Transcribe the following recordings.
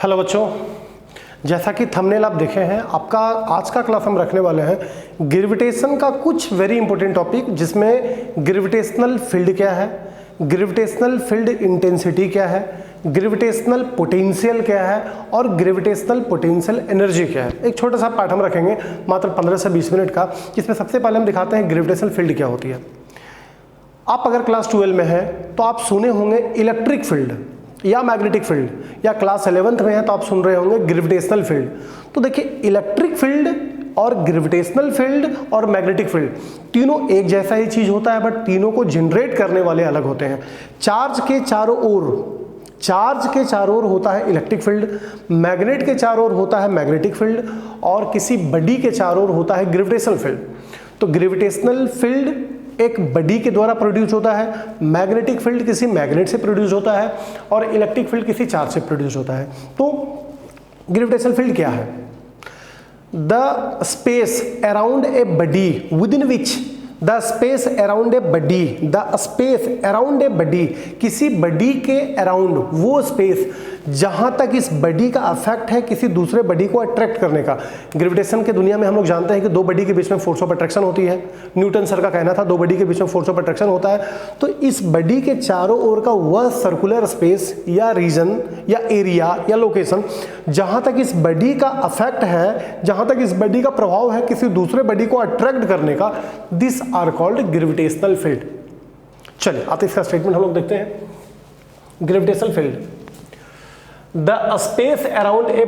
Hello बच्चों, जैसा कि थंबनेल आप देखे हैं, आपका आज का क्लास हम रखने वाले हैं ग्रेविटेशन का कुछ वेरी इंपॉर्टेंट टॉपिक, जिसमें ग्रेविटेशनल फील्ड क्या है, ग्रेविटेशनल फील्ड इंटेंसिटी क्या है, ग्रेविटेशनल पोटेंशियल क्या है और ग्रेविटेशनल पोटेंशियल एनर्जी क्या है। एक छोटा सा पाठ हम रखेंगे मात्र 15 से 20 मिनट का, जिसमें सबसे पहले हम दिखाते हैं ग्रेविटेशनल फील्ड क्या होती है। आप अगर क्लास 12 में हैं तो आप सुने होंगे इलेक्ट्रिक फील्ड या मैग्नेटिक फील्ड, या क्लास 11th में है तो आप सुन रहे होंगे ग्रेविटेशनल फील्ड। तो देखिए, इलेक्ट्रिक फील्ड और ग्रेविटेशनल फील्ड और मैग्नेटिक फील्ड तीनों एक जैसा ही चीज होता है, बट तीनों को जनरेट करने वाले अलग होते हैं। चार्ज के चारों ओर होता है इलेक्ट्रिक फील्ड, मैग्नेट के चारों ओर होता है मैग्नेटिक फील्ड, और किसी बॉडी के चारों ओर होता है ग्रेविटेशनल फील्ड। तो ग्रेविटेशनल फील्ड एक बॉडी के द्वारा प्रोड्यूस होता है, मैग्नेटिक फील्ड किसी मैग्नेट से प्रोड्यूस होता है, और इलेक्ट्रिक फील्ड किसी चार्ज से प्रोड्यूस होता है। तो ग्रेविटेशनल फील्ड क्या है? The space around a body within which किसी बॉडी के अराउंड वो स्पेस जहां तक इस बॉडी का अफेक्ट है किसी दूसरे बॉडी को अट्रैक्ट करने का। ग्रेविटेशन के दुनिया में हम लोग जानते हैं कि दो बॉडी के बीच में फोर्स ऑफ अट्रैक्शन होती है। न्यूटन सर का कहना था दो बॉडी के बीच में फोर्स ऑफ अट्रैक्शन होता है। तो इस बॉडी के चारों ओर का वह सर्कुलर स्पेस या रीजन या एरिया या लोकेशन जहां तक इस बॉडी का अफेक्ट है, जहां तक इस बॉडी का प्रभाव है किसी दूसरे बॉडी को अट्रैक्ट करने का, this are called gravitational field. चलिए अब इसका स्टेटमेंट हम लोग देखते हैं। Gravitational field, the space around a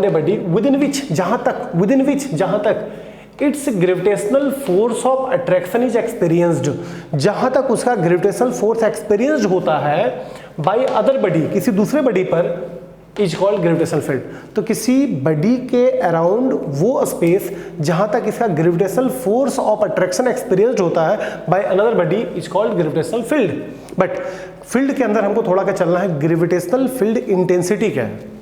body within which जहां तक its gravitational force of attraction is experienced, जहां तक उसका gravitational force experienced होता है by other body किसी दूसरे बॉडी पर, इज कॉल्ड ग्रेविटेशनल फील्ड। तो किसी बॉडी के अराउंड वो स्पेस जहां तक इसका gravitational force of attraction experienced होता है by another body is called gravitational field. But field के अंदर हमको थोड़ा क्या चलना है, ग्रेविटेशनल फील्ड इंटेंसिटी क्या है।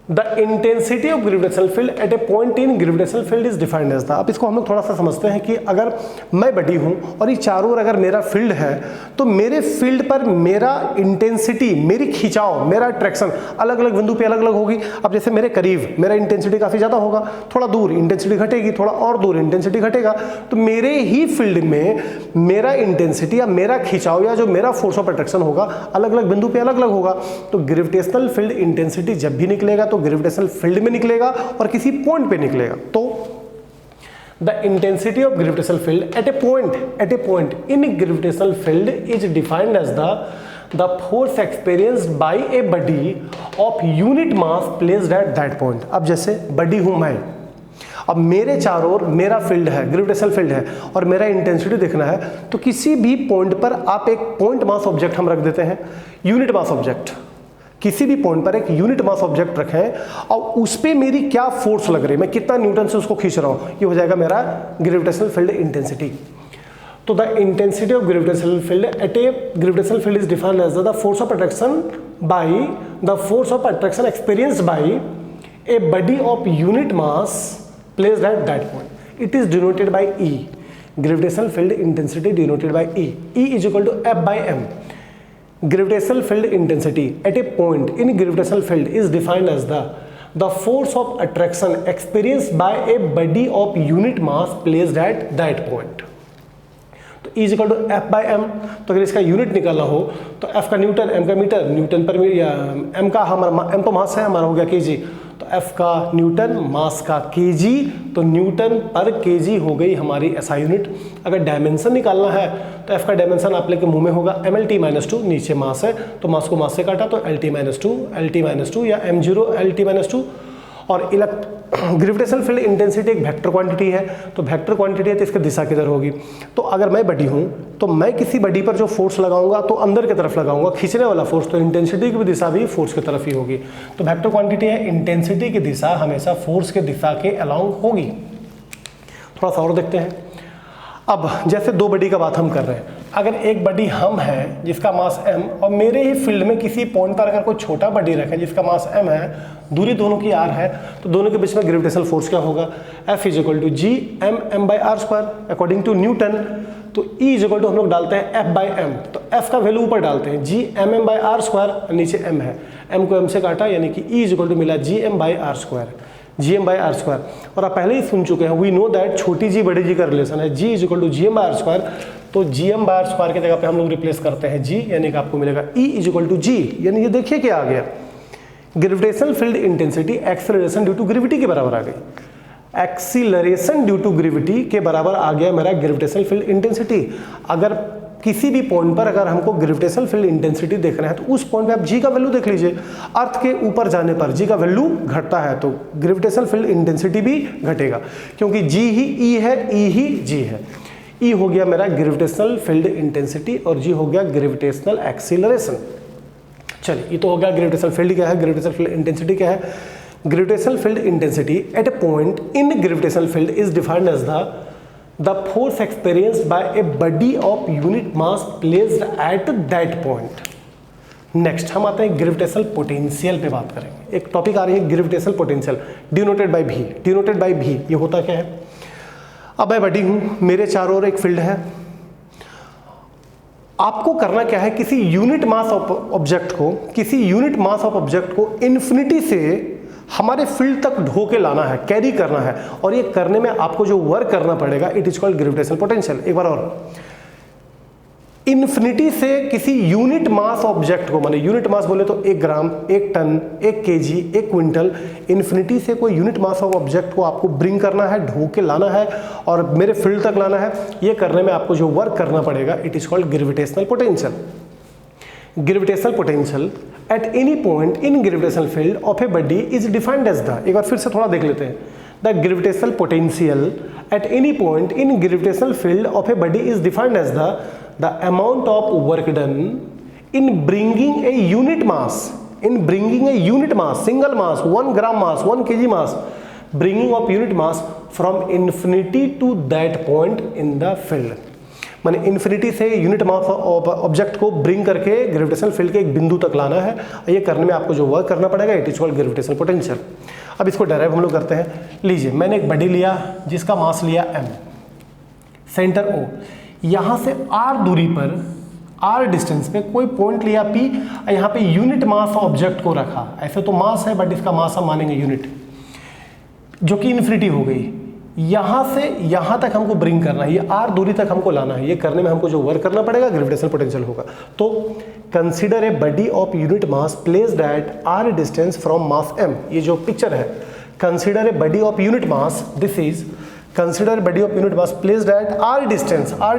The intensity of gravitational field at a point in gravitational field is defined as the. अब इसको हम लोग थोड़ा सा समझते हैं कि अगर मैं बॉडी हूं और ये चारों ओर अगर मेरा फील्ड है, तो मेरे फील्ड पर मेरा इंटेंसिटी, मेरी खिंचाव, मेरा अट्रैक्शन अलग अलग बिंदु पे अलग अलग होगी। अब जैसे मेरे करीब मेरा इंटेंसिटी काफी ज्यादा होगा, थोड़ा दूर इंटेंसिटी घटेगी, थोड़ा और दूर इंटेंसिटी घटेगा। तो मेरे ही फील्ड में मेरा इंटेंसिटी या मेरा खिंचाव या जो मेरा फोर्स ऑफ अट्रैक्शन होगा अलग अलग बिंदु पे अलग अलग होगा। तो ग्रेविटेशनल फील्ड इंटेंसिटी जब भी निकलेगा तो ग्रेविटेशनल फील्ड में निकलेगा और किसी पॉइंट पे निकलेगा। तो the intensity of gravitational field at a point in gravitational field is defined as the force experienced by a body of unit mass placed at that point. अब जैसे बॉडी हूं मैं, अब मेरे चारों ओर मेरा फील्ड है, ग्रेविटेशनल फील्ड है, और मेरा इंटेंसिटी देखना है, तो किसी भी पॉइंट पर आप एक पॉइंट मास ऑब्जेक्ट हम रख देते हैं, यूनिट मास ऑब्जेक्ट। किसी भी पॉइंट पर एक यूनिट मास ऑब्जेक्ट रखें और उस पे मेरी क्या फोर्स लग रही है, मैं कितना न्यूटन से उसको खींच रहा हूं, ये हो जाएगा मेरा ग्रेविटेशनल फील्ड इंटेंसिटी। तो the intensity of gravitational field at a gravitational field is defined as the force of attraction experienced by a body of unit mass placed at that point. It is denoted by E। Gravitational field intensity denoted by E is equal to F/m। Gravitational field intensity at a point in gravitational field is defined as the force of attraction experienced by a body of unit mass placed at that point। तो E equal to F/m। तो अगर इसका unit निकालना हो तो F का Newton, M का metre, Newton पर या M का हमारा M तो मास है, हमारा हो गया kg, तो F का न्यूटन, मास का kg, तो न्यूटन पर kg हो गई हमारी SI यूनिट। अगर डायमेंशन निकालना है तो F का डायमेंशन आप लेके मुंह में होगा mLt-2, नीचे मास है तो मास को मास से काटा तो LT-2 या m0 LT-2। और ग्रेविटेशनल फील्ड इंटेंसिटी एक वेक्टर क्वांटिटी है, तो वेक्टर क्वांटिटी है तो इसकी दिशा किधर होगी। तो अगर मैं बॉडी हूं तो मैं किसी बॉडी पर जो फोर्स लगाऊंगा तो अंदर की तरफ लगाऊंगा, खींचने वाला फोर्स, तो इंटेंसिटी की भी दिशा भी फोर्स की तरफ ही होगी। तो वेक्टर क्वांटिटी है, इंटेंसिटी की दिशा हमेशा फोर्स के दिशा के अलाउंग होगी। थोड़ा सा और देखते हैं। अब जैसे दो बॉडी का बात हम कर रहे हैं, अगर एक बॉडी हम है जिसका मास m, और मेरे ही फील्ड में किसी पॉइंट पर अगर कोई छोटा बॉडी रखें जिसका मास m है, दूरी दोनों की r है, तो दोनों के बीच में ग्रेविटेशनल फोर्स क्या होगा, F is equal to G m/r² according to Newton. तो E इक्वल टू हम लोग डालते हैं F बाई एम, तो F का वैल्यू ऊपर डालते हैं G M M by R square, नीचे m है, m को m से काटा यानी कि E इक्वल टू मिला G M by R square, G M by R square. और आप पहले ही सुन चुके हैं, वी नो दैट छोटी जी बड़ी जी का रिलेशन है, G equal to G M by R square, तो G M by R square की जगह पे हम लोग रिप्लेस करते हैं जी, यानी कि आपको मिलेगा E इक्वल टू जी, यानी ये देखिए क्या आ गया, gravitational field intensity acceleration due to gravity के बराबर आ गई, एक्सीलरेशन ड्यू टू ग्रेविटी के बराबर आ गया मेरा ग्रेविटेशनल फील्ड इंटेंसिटी। अगर किसी भी पॉइंट पर अगर हमको ग्रेविटेशनल फील्ड इंटेंसिटी देखना है तो उस पॉइंट पे आप जी का वैल्यू देख लीजिए, अर्थ के ऊपर जाने पर जी का वैल्यू घटता है तो ग्रेविटेशनल फील्ड इंटेंसिटी भी घटेगा, क्योंकि जी ही ई है, ई ही जी है। ई हो गया मेरा ग्रेविटेशनल फील्ड इंटेंसिटी और जी हो गया ग्रेविटेशनल एक्सीलरेशन। चलिए, ये तो हो गया ग्रेविटेशनल फील्ड क्या है, ग्रेविटेशनल फील्ड इंटेंसिटी क्या है। Gravitational field intensity at a point in gravitational field is defined as the force experienced by a body of unit mass placed at that point. Next हम आते हैं gravitational potential पे बात करेंगे। एक topic आ रही है ग्रेविटेशनल पोटेंशियल, डिनोटेड बाय भी। डिनोटेड बाय भी ये होता क्या है, अब मैं बॉडी हूं, मेरे चारों ओर एक फील्ड है, आपको करना क्या है, किसी यूनिट मास ऑफ ऑब्जेक्ट को, किसी यूनिट मास ऑफ ऑब्जेक्ट को इन्फिनिटी से हमारे फील्ड तक ढो के लाना है, कैरी करना है, और ये करने में आपको जो वर्क करना पड़ेगा it is called gravitational potential. एक बार और, इन्फिनिटी से किसी यूनिट मास ऑब्जेक्ट को, माने यूनिट मास बोले तो 1 ग्राम, 1 टन, 1 केजी, 1 क्विंटल, इन्फिनिटी से कोई यूनिट मास ऑफ ऑब्जेक्ट को आपको ब्रिंग करना है, ढो के लाना है और मेरे फील्ड तक लाना है। ये करने में आपको जो वर्क करना पड़ेगा it is called gravitational potential. Gravitational potential at any point in gravitational field of a body is defined as the, एक बार फिर से थोड़ा देख लेते हैं, the gravitational potential at any point in gravitational field of a body is defined as the amount of work done in bringing a unit mass, single mass, 1 gram mass, 1 kg mass, bringing of unit mass from infinity to that point in the field। माने infinity से unit mass object को bring करके gravitational field के एक बिंदु तक लाना है, ये करने में आपको जो वर्क करना पड़ेगा it is called gravitational potential. अब इसको डायरेक्ट हम लोग करते हैं। लीजिए, मैंने एक बॉडी लिया जिसका मास लिया m, सेंटर O, यहाँ से r दूरी पर, r डिस्टेंस पे कोई पॉइंट लिया P, यहाँ पे यूनिट मास ऑब्जेक्ट को रखा, ऐसे तो मास है बट इसका मास हम मानेंगे यूनिट, जो कि इन्फिनिटी हो गई। यहाँ से यहाँ तक हमको ब्रिंग करना है, ये r दूरी तक हमको लाना है, ये करने में हमको जो वर्क करना पड़ेगा ग्रेविटेशनल पोटेंशियल होगा। तो consider a body of unit mass placed eight r distance from mass m, ये जो पिक्चर है, consider a body of unit mass, this is consider body of unit mass placed at r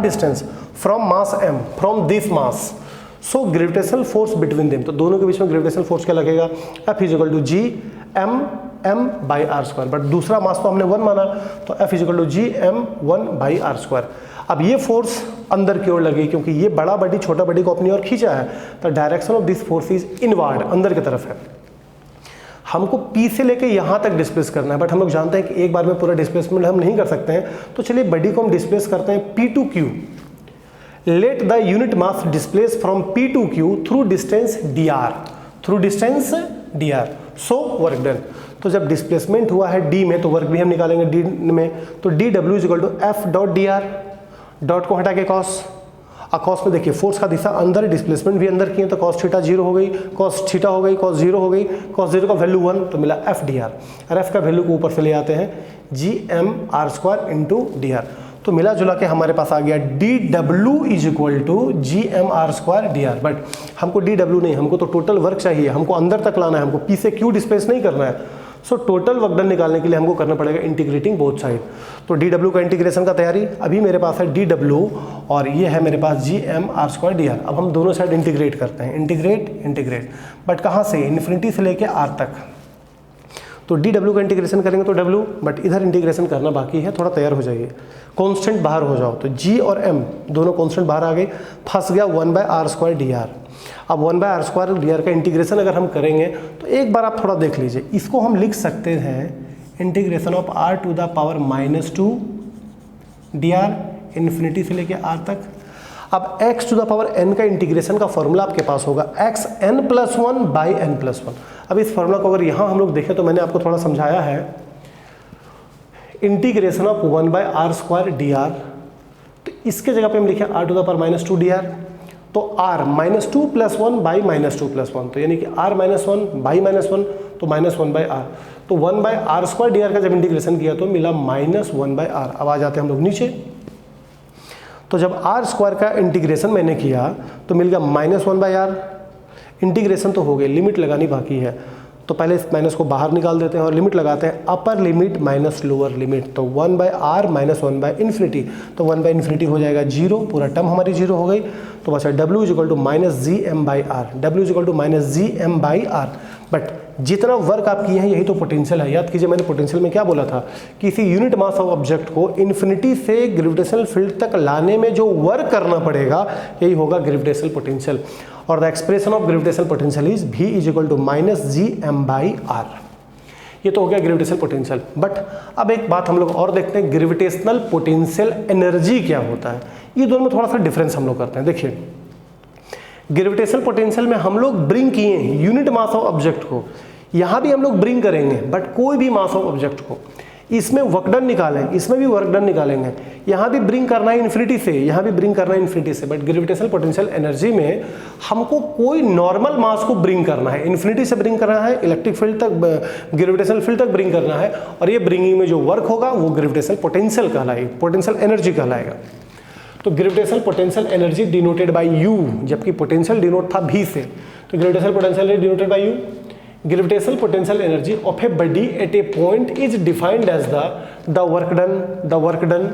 distance from mass m, from this mass, so gravitational force between them, तो दोनों के बीच में gravitational force क्या लगेगा, F is equal to G M M by R square, but दूसरा mass तो हमने 1 माना, तो F is equal to G M 1 by R square. अब ये फोर्स अंदर की ओर लगी, क्योंकि ये बड़ा बॉडी छोटा बॉडी को अपनी ओर खींचा है, तो direction of this force is inward, अंदर की तरफ है। हमको P से लेके यहाँ तक डिस्प्लेस करना है, बट हम लोग जानते हैं कि एक बार में पूरा डिस्प्लेसमेंट हम नहीं कर सकते हैं, तो चलिए बॉडी को हम डिस्प्लेस करते हैं P to Q। Let the unit mass displace from P to Q through distance dr, so work done. तो जब डिस्प्लेसमेंट हुआ है D में तो वर्क भी हम निकालेंगे D में, तो dw is equal to F dot dr, dot को हटा के कॉस, कॉस में देखिए फोर्स का दिशा अंदर, डिस्प्लेसमेंट भी अंदर किए तो कॉस थीटा 0 हो गई, कॉस थीटा हो गई, कॉस 0 हो गई, कॉस 0 का वैल्यू 1, तो मिला एफ डी आर, और एफ का वैल्यू को ऊपर से ले आते हैं G M R square into D R, तो मिला जुला के हमारे पास आ गया D W is equal to G M R square D R. But हमको डी डब्ल्यू नहीं, हमको तो टोटल वर्क चाहिए, हमको अंदर तक लाना है, हमको पी से क्यू डिस्प्लेस नहीं करना है। सो टोटल वर्क डन निकालने के लिए हमको करना पड़ेगा इंटीग्रेटिंग बोथ साइड। तो डी डब्ल्यू का इंटीग्रेशन का तैयारी, अभी मेरे पास है डी डब्ल्यू और ये है मेरे पास G M R square D R. अब हम दोनों साइड इंटीग्रेट करते हैं, इंटीग्रेट, बट कहाँ से, इन्फिनिटी से लेके आर तक। तो डी डब्ल्यू का इंटीग्रेशन करेंगे तो डब्ल्यू, बट इधर इंटीग्रेशन करना बाकी है, थोड़ा तैयार हो जाइए, कांस्टेंट बाहर हो जाओ, तो जी और एम दोनों कांस्टेंट बाहर आ गए, फंस गया 1 by R square D R. अब 1 by R square D R का इंटीग्रेशन अगर हम करेंगे तो एक बार आप थोड़ा देख लीजिए, इसको हम लिख सकते हैं integration of R to the power -2 D R, infinity से लेके आर तक। अब x to the power n का इंटीग्रेशन का फॉर्मूला आपके पास होगा x n+1 बाई n+1। अब इस फॉर्मूला को अगर यहाँ हम लोग देखें तो मैंने आपको थोड़ा समझाया है, integration of 1 by R square D R तो इसके जगह पे हम लिखे r to the power -2 dr, तो r -2 + 1 बाई -2 + 1, तो यानी कि r -1 बाई -1 तो -1/r, तो 1/r² dr का जब इंटीग्रेशन किया तो मिला -1/r। अब आ जाते हैं हम लोग नीचे, तो जब r² का इंटीग्रेशन मैंने किया तो मिल गया -1/r। इंटीग्रेशन तो हो गई, लिमिट लगानी बाकी है, तो पहले इस माइनस को बाहर निकाल देते हैं और लिमिट लगाते हैं upper limit minus lower limit, तो 1/r - 1/∞, तो 1/∞ हो जाएगा 0, पूरा टर्म हमारी 0 हो गई, तो बचा w = -gm/r, w = -gm/r। But जितना वर्क आप किए हैं यही तो पोटेंशियल है। याद कीजिए मैंने पोटेंशियल में क्या बोला था, किसी यूनिट मास ऑफ ऑब्जेक्ट को इन्फिनिटी से ग्रेविटेशनल फील्ड तक लाने में जो वर्क करना पड़ेगा यही होगा ग्रेविटेशनल पोटेंशियल, और the expression of gravitational potential is v = -gm/r। ये तो हो गया ग्रेविटेशनल पोटेंशियल। बट अब एक बात हम लोग और देखते हैं, ग्रेविटेशनल पोटेंशियल एनर्जी क्या होता है। ये दोनों में थोड़ा सा डिफरेंस हम लोग करते हैं। देखिए ग्रेविटेशनल पोटेंशियल में हम लोग ब्रिंग किए हैं यूनिट मास ऑफ ऑब्जेक्ट को, यहाँ भी हम लोग ब्रिंग करेंगे, बट कोई भी मास ऑफ ऑब्जेक्ट को, इसमें वर्क डन निकालें, इसमें भी वर्क डन निकालेंगे, यहाँ भी ब्रिंग करना है इन्फिनिटी से, यहाँ भी ब्रिंग करना है इन्फिनिटी से। बट ग्रेविटेशनल पोटेंशियल एनर्जी में हमको कोई नॉर्मल मास को ब्रिंग करना है, इन्फिनिटी से ब्रिंग करना है, इलेक्ट्रिक फील्ड तक, ग्रेविटेशनल फील्ड तक ब्रिंग करना है, और ये ब्रिंगिंग में जो वर्क होगा वो ग्रेविटेशनल पोटेंशियल कहलाएगा, पोटेंशियल एनर्जी कहलाएगा। तो gravitational potential energy denoted by U, जबकि पोटेंशियल डिनोट था V से, तो gravitational potential energy denoted by U। Gravitational potential energy of a body at a point is defined as the work done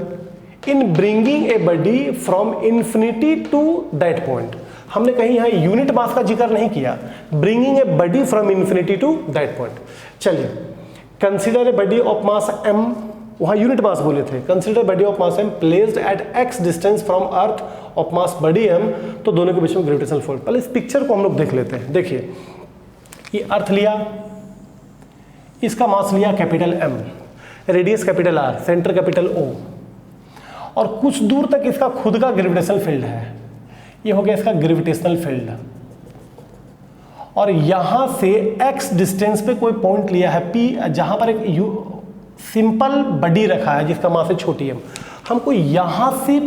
in bringing a body from infinity to that point। हमने कहीं यहाँ unit mass का जिक्र नहीं किया, bringing a body from infinity to that point। चलिए consider a body of mass m, वहाँ unit mass बोले थे, consider body of mass m placed at x distance from earth of mass body m, तो दोनों के बीच में gravitational force. पहले इस पिक्चर को हम लोग देख लेते हैं। देखिए ये अर्थ लिया, इसका मास लिया capital M, radius capital R, centre capital O, और कुछ दूर तक इसका खुद का ग्रेविटेशनल फील्ड है, ये हो गया इसका ग्रेविटेशनल फील्ड, और यहां से x डिस्टेंस पे कोई पॉइंट लिया है P, जहां पर एक सिंपल बॉडी रखा है जिसका मास है छोटी m। हमको यहां से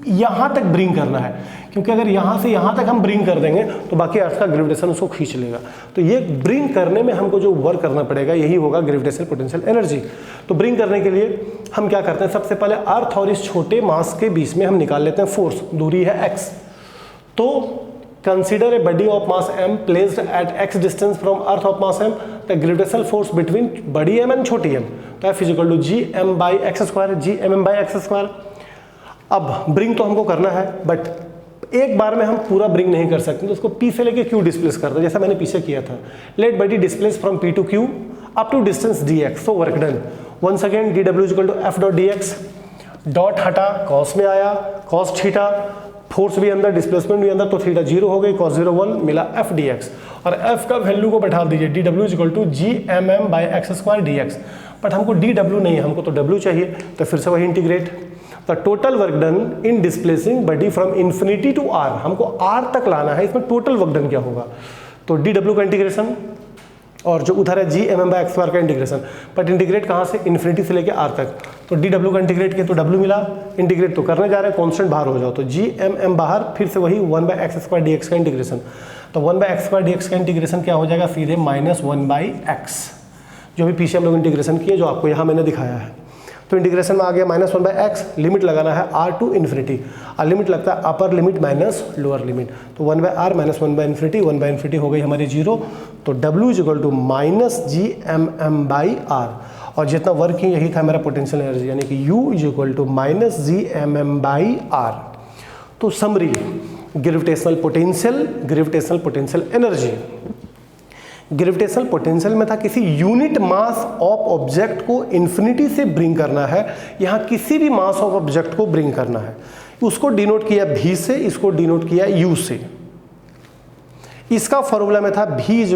यहां तक ब्रिंग करना है, क्योंकि अगर यहां से यहां तक हम ब्रिंग कर देंगे तो बाकी अर्थ का ग्रेविटेशन उसको खींच लेगा। तो ये ब्रिंग करने में हमको जो वर्क करना पड़ेगा यही होगा ग्रेविटेशनल पोटेंशियल एनर्जी। तो ब्रिंग करने के लिए हम क्या करते हैं, सबसे पहले अर्थ और इस छोटे मास के बीच में हम निकाल लेते हैं फोर्स, दूरी है x। तो consider a body of mass m placed at x distance from earth of mass m, the gravitational force between बड़ी m एंड छोटी m, तो F = gm/x², gmm/x²। अब ब्रिंग तो हमको करना है, बट एक बार में हम पूरा ब्रिंग नहीं कर सकते, तो उसको P से लेके Q डिस्प्लेस करते हैं, जैसा मैंने पीछे किया था। Let body displace from P to Q up to distance dx, so work done. Once again dw = f.dx, dot हटा, कॉस में आया, cos थीटा, फोर्स भी अंदर, डिस्प्लेसमेंट भी अंदर, तो थीटा 0 हो गई, cos 0 1, मिला f dx, और f का वैल्यू को बैठा दीजिए, dw = gmm/x² dx। बट हमको dw नहीं है, हमको तो w चाहिए, तो फिर से वही integrate. The total work done in displacing body from infinity to r, हमको r तक लाना है, इसमें टोटल वर्क डन क्या होगा, तो dw का इंटीग्रेशन, और जो उधर है gmm/x² का इंटीग्रेशन, बट इंटीग्रेट कहाँ से, इन्फिनिटी से लेके r तक, तो dw का इंटीग्रेट किया तो w मिला, इंटीग्रेट तो करने जा रहे हैं, कॉन्स्टेंट बाहर हो जाओ, तो gmm बाहर, फिर से वही 1/x² dx का इंटीग्रेशन, तो 1/x² dx का इंटीग्रेशन क्या हो जाएगा, सीधे -1/x, जो भी पीछे हम लोग इंटीग्रेशन किए, जो आपको यहाँ मैंने दिखाया है। तो इंटीग्रेशन में आ गया -1/x, लिमिट लगाना है r टू इन्फिनिटी, और लिमिट लगता है upper limit minus lower limit, तो 1/r - 1/∞, 1/∞ हो गई हमारी 0, तो w = -gmm/r, और जितना वर्क ही यही था मेरा पोटेंशियल एनर्जी, यानी कि u = -gmm/r। तो summary, gravitational potential energy, gravitational potential में था किसी यूनिट मास ऑफ ऑब्जेक्ट को इन्फिनिटी से ब्रिंग करना है, यहाँ किसी भी मास ऑफ ऑब्जेक्ट को ब्रिंग करना है, उसको डिनोट किया v से, इसको डिनोट किया u से। इसका फॉर्मूला में था v =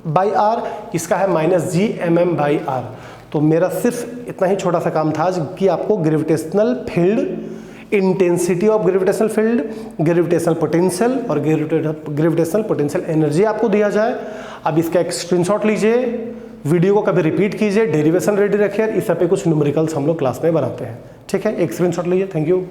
-gm/r, इसका है -gmm/r। तो मेरा सिर्फ इतना ही छोटा सा काम था कि आपको gravitational field, intensity of gravitational field, gravitational potential और ग्रेविटेशनल पोटेंशियल एनर्जी आपको दिया जाए। अब इसका एक स्क्रीनशॉट लीजिए, वीडियो को कभी रिपीट कीजिए, डेरिवेशन रेडी रखिए, इस सब पे कुछ न्यूमेरिकल्स हम लोग क्लास में बनाते हैं। ठीक है, एक स्क्रीनशॉट लीजिए। Thank you.